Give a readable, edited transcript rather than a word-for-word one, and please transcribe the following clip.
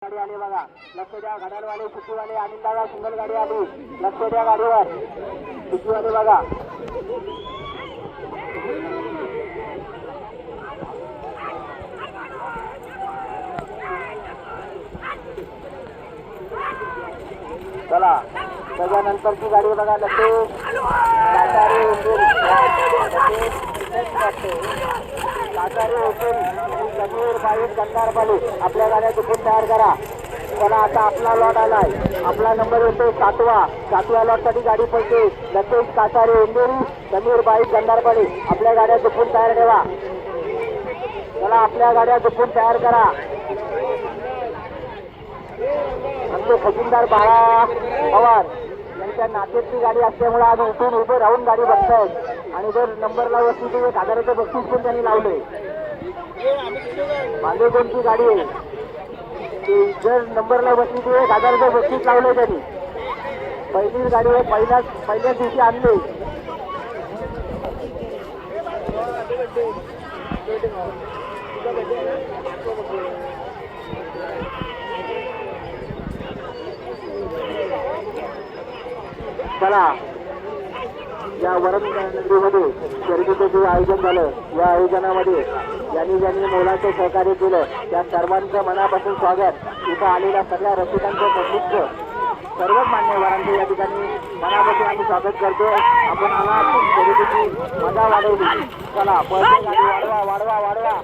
गाडी आली बघा, लक्ष द्या. घड्याळवाले सुट्टीवाले अनिल दादा सिंगल गाडी आली, लक्ष द्या गाडीवर. सुट्टीवाले बघा, चला. त्याच्यानंतरची गाडी बघा, लक्ष काटारे समीर बाईक गंधारपाली. आपल्या गाड्या चुकून तयार करा. चला, आता आपला लॉट आलाय, आपला नंबर येतो 7व्या लॉट साठी गाडी पडते. लतेश काटारे इंदोरी, समीर बाईक गंधारपाली. आपल्या गाड्या चुकून तयार ठेवा. चला, आपल्या गाड्या चुकून तयार करा. आमचे खजिनदार बाळा पवार यांच्या नात्याची गाडी असल्यामुळे आज उठून उभे राहून गाडी बघतायत. आणि जर नंबरला बसली तर 1000चं बक्षीस पण त्यांनी लावले. मांदेकोणची गाडी आहे, जर नंबरला बसली तर 1000चं बक्षीस लावलंय त्यांनी. पहिलीच गाडी आहे, पहिल्याच दिवशी आणली. चला, या वरंगमध्ये शर्यतीचं जे आयोजन झालं, या आयोजनामध्ये ज्यांनी मोलाचं सहकार्य केलं त्या सर्वांचं मनापासून स्वागत. इथं आलेल्या सगळ्या रसिकांचं पब्लिकचं सर्वच मान्यवरांचं या ठिकाणी मनापासून आम्ही स्वागत करतो. आपण आला शर्यतीची मजा वाढवली. चला, पळते गाडी वाढवा वाढवा वाढवा.